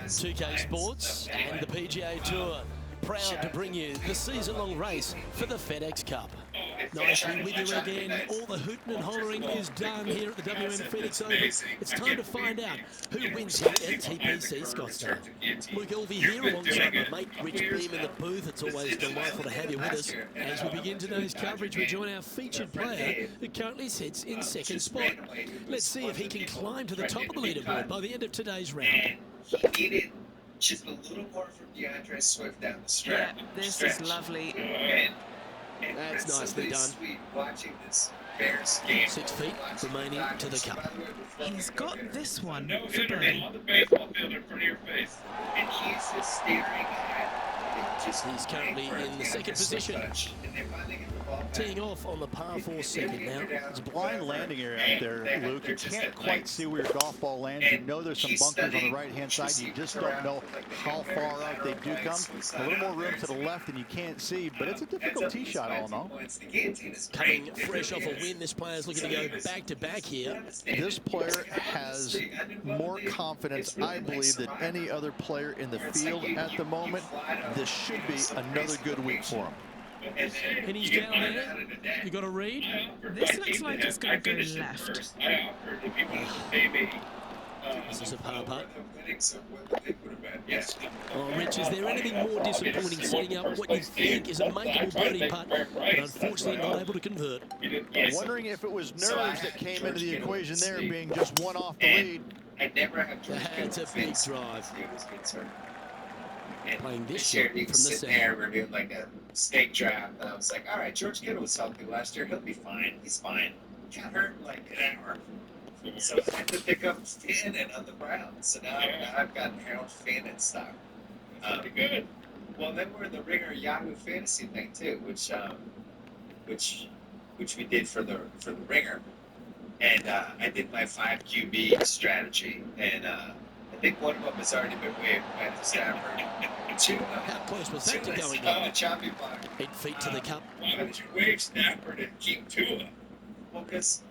2K Sports and the PGA Tour, proud to bring you the season-long race for the FedEx Cup. Nicely with you again. All the hooting and hollering is done here at the WM FedEx Open. It's time to find out who wins here at TPC Scottsdale. Luke Elvey here alongside my mate Rich Beam in the booth. It's always delightful to have you with us. As we begin today's coverage, we join our featured player who currently sits in second spot. Let's see if he can climb to the top of the leaderboard by the end of today's round. He needed just a little more from DeAndre Swift down the stretch. Yeah, this is lovely. And that's nicely done. Sweet watching this Bears game. 6 feet remaining to the cup. He's got this one No for internet birdie. on the baseball field in front of your face. And he's just staring at it. Just He's currently in the second position. And they finally get the ball back. Teeing off on the par 4 second now. It's a blind landing area out there, Luke. You can't quite see where your golf ball lands. You know there's some bunkers on the right-hand side. You just don't know how far out they do come. A little more room to the left than you can't see, but it's a difficult tee shot all in all. Coming fresh off a win, this player's looking to go back-to-back here. This player has more confidence, I believe, than any other player in the field at the moment. This should be another good week for him. And he's down there. You got a read? This looks like it's going to go left. This is a par putt. Yes. Oh, Rich, is there anything more disappointing setting up what you think is a makeable birdie putt, but unfortunately not able to convert? Wondering if it was nerves that came into the equation there, being just one off the lead. I never have That's a big drive. Playing this year, shot he from was the sitting there, we're doing like a snake draft, and I was like, all right, George Kittle was healthy last year, he'll be fine, he's fine. Got hurt in like an hour. So I had to pick up Fannin on the Browns, so now I've got Harold Fannin stock. Pretty good. Well, then we're in the Ringer Yahoo Fantasy thing too, which we did for the Ringer, and I did my 5 QB strategy, and I think one of them has already been waived by the Stafford. How close was that to going on on? a choppy block. 8 feet to the cup. Why would you waive Stafford and keep Tua? Well, because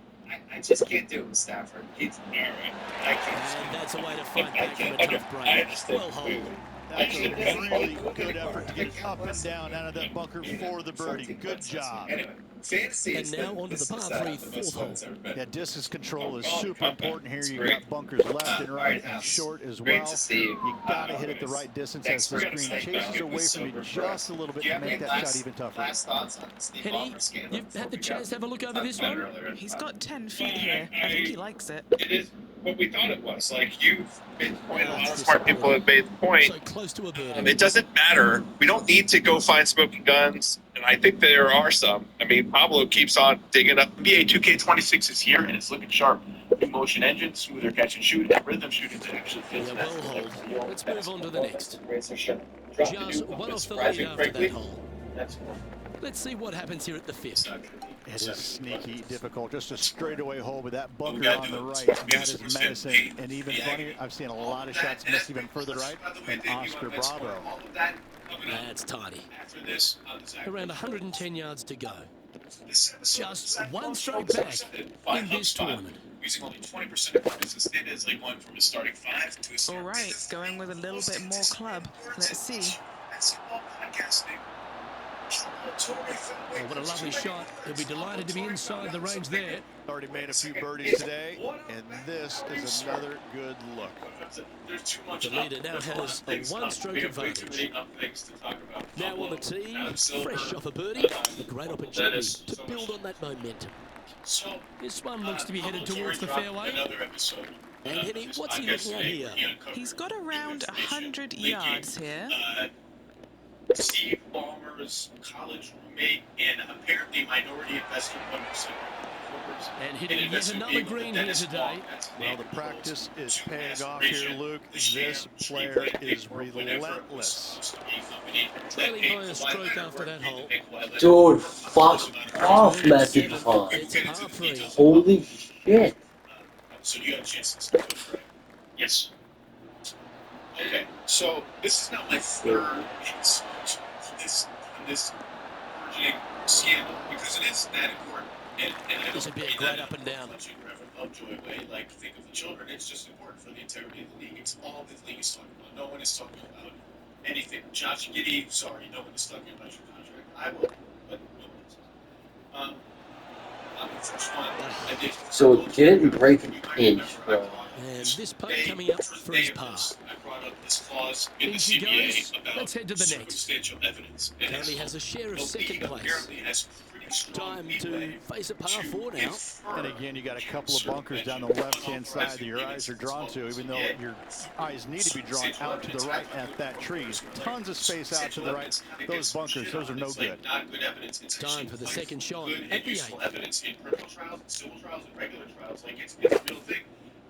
I just can't do it with Stafford. He's All right. I can't. And that's a way to fight back from a tough break. Well hold. That's a really good effort to get up and down out of that bunker for the birdie. Good job. Anyway, fantasy And is now onto the par 3 fourth hole. Yeah, distance control is super important here. You got bunkers left and right and short as well. You got to hit it the right distance as the screen chases away from you just a little bit to make that shot even tougher. Last thoughts on Steve Henny, Ballmer's scandal? you've had the chance to have a look over this one? He's got 10 feet here. I think he likes it. It is what we thought it was. Like you've made the point, a lot of smart people have made the point. So close to a birdie. It doesn't matter. We don't need to go find smoking guns, and I think there are some. I mean, Pablo keeps on digging up. NBA 2K26 is here, and it's looking sharp. New motion engine, smoother catch and shoot, and rhythm shooting that actually feels Yeah, better. well hold. Let's move on to the next. Drop the Just new one off the surprising lead after quickly. that hole. Let's see what happens here at the 5th. It is sneaky, difficult, just a straightaway hole with that bunker on the right. And that is menacing. And even funnier, I've seen a lot of shots miss even further right than Oscar Bravo. That's tiny. After this, Around 110 yards to go. Just one stroke back in this tournament. Using only 20% of points instead as like one from a starting 5 to a All starting right, going with a little bit more club. Let's see. Oh, what a lovely shot. He'll be delighted to be inside the range there. Already made a few birdies today, and this is another good look. The leader now has a one-stroke advantage. Now on the tee, fresh off a birdie, a great opportunity to build on that momentum. This one looks to be headed towards the fairway. And Henny, what's he looking at here? He's got around 100 yards here. Steve Ballmer's college roommate and apparently minority investor. And hitting yet another green here today. Well, the practice is paying off here, Luke. This player is relentless. Trailing by a stroke after that hole. Dude, fuck off, Matthew Pond. It's a par 3. Holy shit. So you have chances. Yes. Okay, so this is not my third hit this burgeoning scandal because it is that important. And I This don't would be a mean great that up and down. in a touching Reverend Lovejoy way. Like, think of the children. It's just important for the integrity of the league. It's all the league is talking about. No one is talking about anything. Josh Giddey, sorry, no one is talking about your contract. I will, but no one is. On the first one, I did. So it didn't break an inch, bro. And this punt coming up for his par. I brought up this clause in the In she CBA goes. about Let's head to the next. circumstantial evidence. And Currently has a share of the second league place. apparently has pretty strong Time leeway to face a par 4 now. And again, you got a couple of bunkers down the left-hand side that your eyes are drawn to, even though your eyes need to be drawn out to the right at that tree. Tons of space out to the right. Those bunkers, those are no good. Time for the second shot at the 8th. Evidence in criminal trials, civil trials, and regular trials. Like, it's a real thing.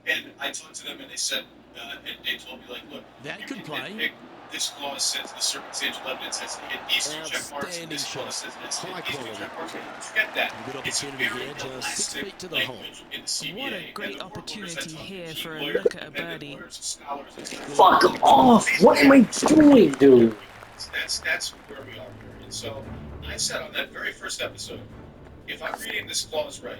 And I talked to them, and they said, and they told me, like, look, That could you play. can nitpick. This clause says the circumstantial evidence has to hit these two check marks, and this Outstanding clause says it has to High hit these two quality. check marks. Forget that. Good It's opportunity very here, just 6 elastic feet to the hole. language in the CBA, What a and great the court lawyers opportunity that here talk to for a lawyers, look at a independent birdie. lawyers, scholars, and stuff. Fuck off! What am I doing, dude? That's where we are here. And so I said on that very first episode, if I'm reading this clause right,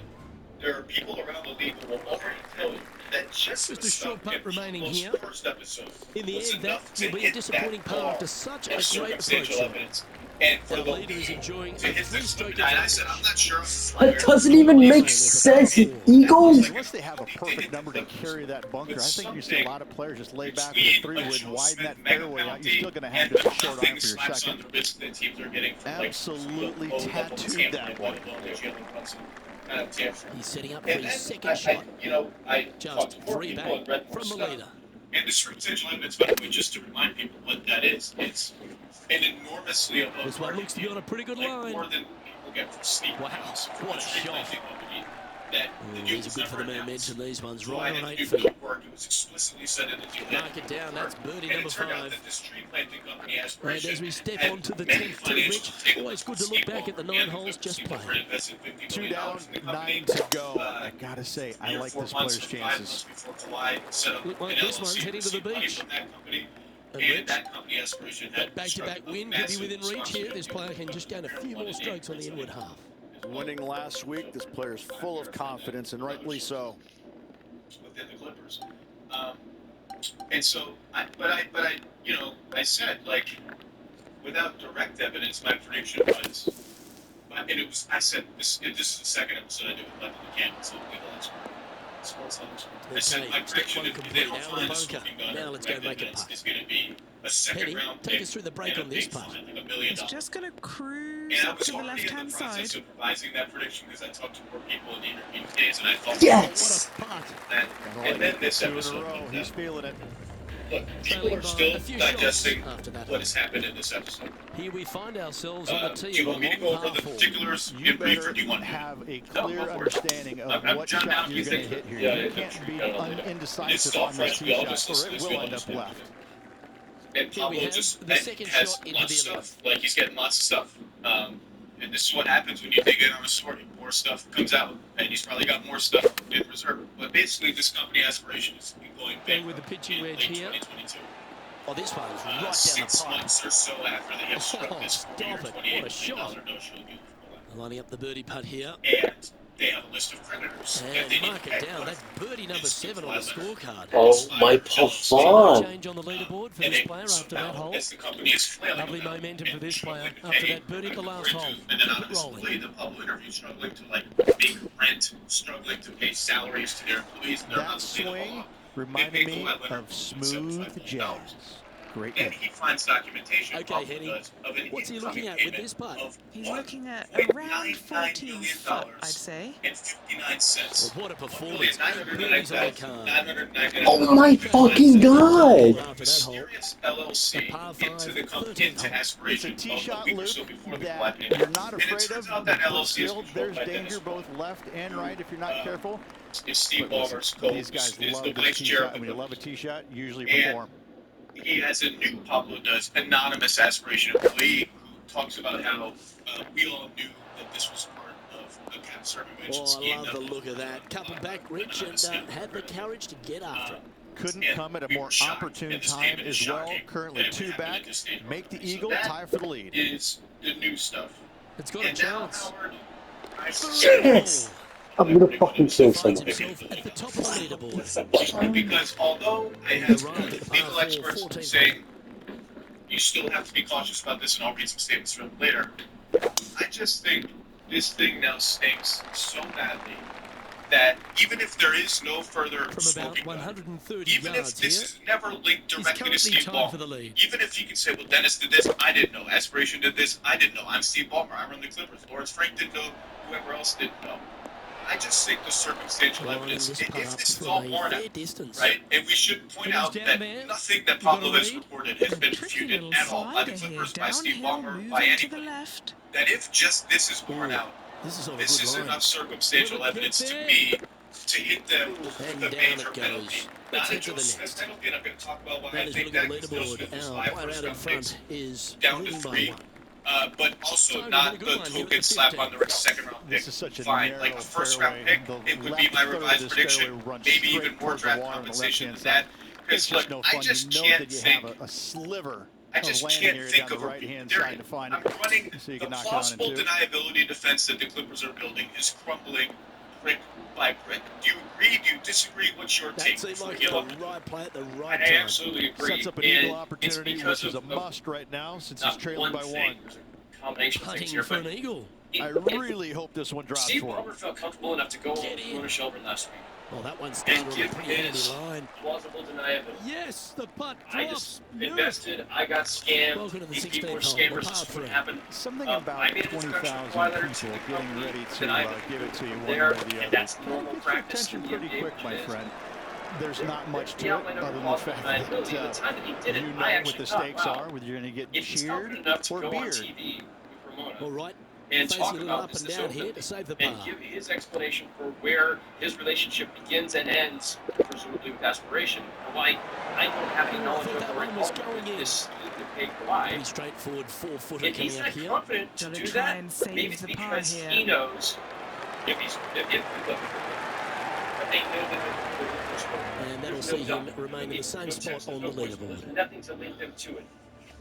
there are people around the league who will already tell you that just Just the a short stuff putt in remaining Paul's here. first episode In the was end, that enough to will be a hit disappointing that par bar after such a of great circumstantial approach. evidence. And for Our the leader is enjoying to a hit this three-stroke and I advantage. said, I'm not sure. That doesn't even make sense, Eagles! Unless they have a perfect number to carry that bunker, I think you see a lot of players just lay back with a 3-wood, widen that fairway out. You're still going to have to short iron for your second. Absolutely tattooed that one. He's setting up for his second shot. Just 3 back from the leader. And the circumstantial evidence, by the way, just to remind people what that is, it's an enormously above This one looks to be on a pretty good line. more than people get from steep Wow, rounds. what a shot. That the deal These was are good for the never announced. momentum, these ones, So right I on had 8 to do feet. good work. It was explicitly said in the deal. Mark it down, that's birdie And number it turned out 5. that this tree planting company And aspiration as we step had onto the many 10th tee, financial Rich, takeaways always good from to look back Steeple. at the 9 And holes just Steeple played. invested $50 2 million down, in the 9 company. to go. I gotta say, I like this player's chances. Before Kawhi set up Look like an this LLC one's heading to the received money beach. from that company, And and Rich, that company aspiration had that back-to-back struck a win could be massive within reach here. This sponsorship player can just gain a few more strokes on the inward half. Winning last week, this player's full of confidence, and rightly so. Within the Clippers. And so, I said, like, without direct evidence, my prediction was, and it was, I said, this is the second episode I did with Michael McCann, so we last Sports Lunch. I said, my Okay, step prediction 1 is complete. they Now will the find a bunker. smoking gun. Now let's go Direct make a evidence putt. is going to be a second Penny, round take pick us through the break and a on this big putt. fine, like $1 million. He's just going to cruise And I up was to the already in left-hand the process side. of revising that prediction because I talked to more people in the intervening days, and I thought, Yes! What a putt. and then this 2 in a episode row, comes he's out. feeling it. Look, people Trailing are by still a few digesting shots after that. what has happened in this episode. Here we find ourselves on the Do tee you of a want me to long go over par the 4. particulars You in brief, or better do you want to? have a No, clear go for it. understanding of I'm what John shot Down, you're you going to think- hit here. yeah, You yeah, can't be yeah, yeah. indecisive all on this fresh. tee We all shot, just or listen to it this. We will all end up just listen to left. And Here we Pablo have just the second has shot into lots the of stuff. Like, he's getting lots of stuff. And this is what happens when you dig in on a story. More stuff comes out, and he's probably got more stuff in reserve. But basically, this company aspiration is going big with the pitching in wedge late here. 2022. Oh, this one's right down 6 the pipe. months or so after they have struck Oh, this stop it. What a $28 shot. million no-show deal for Kawhi. Lining up the birdie putt here. And they have a list of creditors. And they mark need it to down. pay. That's birdie number 7 on the scorecard. Oh my Pavon! Change on the leaderboard for And this they- player so after now, that hole. as the company is flailing Lovely about momentum and for this player struggling to after pay, that birdie at the like, last hole. And then Keep it rolling. obviously the Pablo interview struggling to like make rent, struggling to pay salaries to their employees. And they're That not paying the swing law. reminded me of smooth jazz. Great And hit. he finds documentation. Okay, Pablo Henny. does, of an What's he incoming looking at with payment this putt? of He's looking at $1.99 around 14 million foot, I'd say. and 59 cents. Well, what a performance. 8 birdies on the card. $999. Oh my fucking god! After that hole. Mysterious LLC A par into the 5, company 13th into hole. It's aspiration a tee of shot a week or loop so before the that Kawhi you're not And it afraid turns of, out that but LLC is still controlled there's by danger Dennis both left and right if you're not careful. If Steve But Ballmer's listen, these guys is love the this vice tee chair shot. of the When you love a company. tee shot, you usually And- perform. He has a new Pablo does anonymous aspiration employee who talks about how we all knew that this was part of a cap circumvention Oh, scheme. I love the look of that. Couple back, Rich, and had the courage to get after it. Couldn't And come at a we more were shocked, opportune and this time statement is as well. shocking Currently that it 2 happened at back. this stage. Make the So eagle, that tie for the lead. Is the new stuff. It's got a And now chance. Howard, Yes! I'm gonna fucking say Finds something. himself at the top of the leaderboard. because although they have Arrived at the legal par experts 4, 14th say you still have to be cautious about this, and I'll read some statements from them later. I just think this thing now stinks so badly that even if there is no further from about smoking gun, 130 even yards if this here. is never linked He's directly to currently Steve tied Ballmer, for the lead. even if you can say, well, Dennis did this, I didn't know. Aspiration did this, I didn't know. I'm Steve Ballmer, I run the Clippers. Lawrence Frank didn't know, whoever else didn't know. I just think the circumstantial evidence, if this is all borne out, right, and we should point out that nothing that Pablo has reported has been Tricky refuted little at all by the slider here. Clippers, by Steve Downhill, Ballmer, by moving to the anybody. left. That if just this is borne out, This is, on a this good is line. enough circumstantial evidence to me to hit them with And a down major it penalty. goes. Not Let's a head to Joe the Smith next. penalty, and I'm going to talk about why I That is think looking that at the because Joe leaderboard. Smith was Our my player first out in round picks front is down to leading by 3. 1. But also Starting not with a the good line here at token the slap 15. on the second round pick. This is such a Fine, narrow like a first fairway. round pick, The it would be left my third of revised this prediction. fairway runs Maybe straight even more towards the draft water on the compensation than left-hand that. side. Because It's look, just no I fun. just You know can't that you think. have a sliver I of just landing can't area think down of the a right-hand there- side to find I'm it. running So you the can knock it on plausible in two. deniability defense that the Clippers are building is crumbling brick by brick. Do you agree? Do you disagree? What's your That take? seemed like You know, the right play at the right I time. absolutely agree. Sets up an And eagle it's opportunity, because which is a of must right now since he's not trailing by thing. one. There's a combination of things Putting here, for but an eagle. I really hope this one drops Steve for him. Ballmer felt comfortable enough to go Get in. on a Shelburne last week Well, that one's and started on a give pretty handy his line. plausible deniability. Yes, the putt I drops. just invested. I got scammed. Welcome to the These people are 16th hole, scammers. the This is par what three. happened. Something I about made a discussion 20,000 with one letter to people the getting company ready to that I give it to you one way there, or the and other. that's Kind normal of gets your practice attention in the pretty NBA, quick, my which is- friend. There's not much to The it outline of other than the plausible fact deniability. that The time that he did it, you I know what actually the thought, stakes wow, are, whether you're going to get if he's cheered confident enough to or go on beard. TV with Ramona All right. and Facing talk a little about up this and this down here openly to save the and par. give his explanation for where his relationship begins and ends, presumably with aspiration, and why I don't have any Oh, I knowledge thought of that or one was involvement going with in. this big why. Pretty straightforward 4-footer If he's coming not out here. confident to Gotta do try that, and save maybe it's the par because here. he knows if they know that And that'll see him remain in the same spot on the leaderboard. There's nothing to link them to it.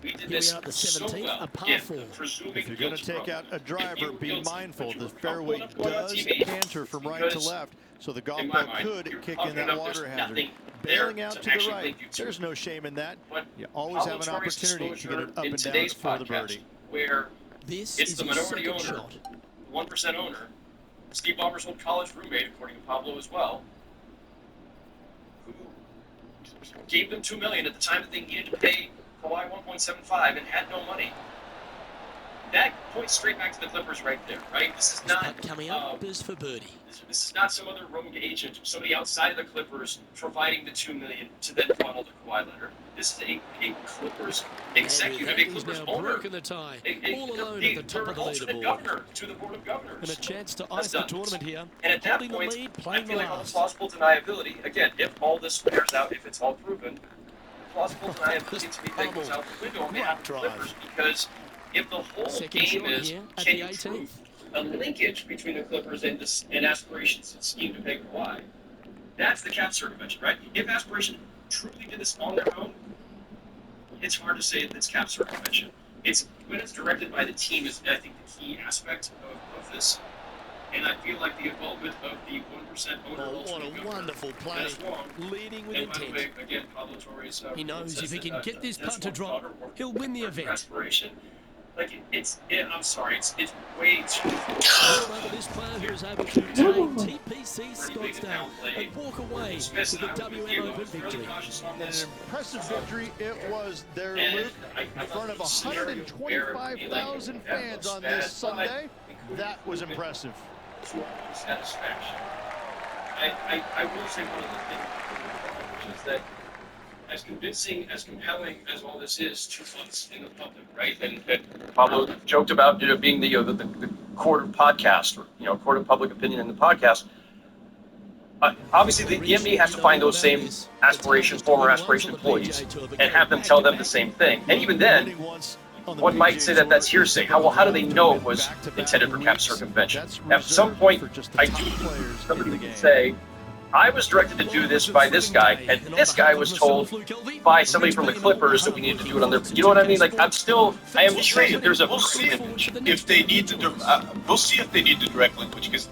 We did Here we this are at the so 17th, well. a par Again, 4. presuming If you're going to guilty take out wrong. a driver, If you were be guilty, mindful but you the were fairway comfortable enough does going on TV, canter from right to because left, so the golf in my ball mind, could you're kick in confident that enough water there's hazard. nothing Bailing there out to to the actually right, link you to there's it. no shame in that. But You always have an Pablo Torres' opportunity to get it disclosure up in and down today's for the podcast, birdie. where This it's is the his minority second owner, shot. 1% owner, Steve Ballmer's old college roommate, according to Pablo as well, who gave them $2 million at the time that they needed to pay Kawhi 1.75 and had no money. That points straight back to the Clippers right there, right? This is This not putt coming up is for birdie. this is not some other rogue agent, somebody outside of the Clippers providing the $2 million to then funnel the Kawhi letter. This is a Clippers executive, And a he's Clippers now owner, broken the tie. All alone at the top of the alternate leaderboard. governor to the board of governors. And a chance to That's ice the done. tournament here. And at that Holding the point, lead, I playing the feel like on the last. plausible deniability, again, if all this bears out, if it's all proven, plausible deniability to me then goes out the window on behalf of the Drive. Clippers, because if the whole Second game shot is here at can the you 18th. prove a linkage between the Clippers and aspirations and scheme to pay Kawhi, that's the cap circumvention, right? If aspiration truly did this on their own, it's hard to say that it's cap circumvention. It's when it's directed by the team is, I think, the key aspect of this. And I feel like the involvement of the 1% owner. Oh, what ultimate a governor, wonderful play. that's wrong. Leading with And by the intent. way, again, Pablo Torres. He knows says if he that, can get this that's putt to one drop, daughter or- he'll win the or event. Aspiration. Like I'm sorry, it's way too. Well done to this player who is able to take TPC Scottsdale and walk away with the WM Open victory. And an impressive victory it was there, Luke, in front of 125,000 fans on this Sunday. That was impressive. Satisfaction. I will say one of the things, which is that as convincing, as compelling as all this is to us in the public, right? And Pablo joked about it being the court of podcast, or court of public opinion in the podcast. Obviously, the NBA has to find those same former aspiration employees, and have them tell them the same thing. And even then, one might say that that's hearsay. How do they know it was intended for cap circumvention? At some point, I do somebody would say, I was directed to do this by this guy, and this guy was told by somebody from the Clippers that we needed to do it on their. You know what I mean? Like, I am sure that there's a We'll see linkage. if they need to. We'll see if they need the direct linkage because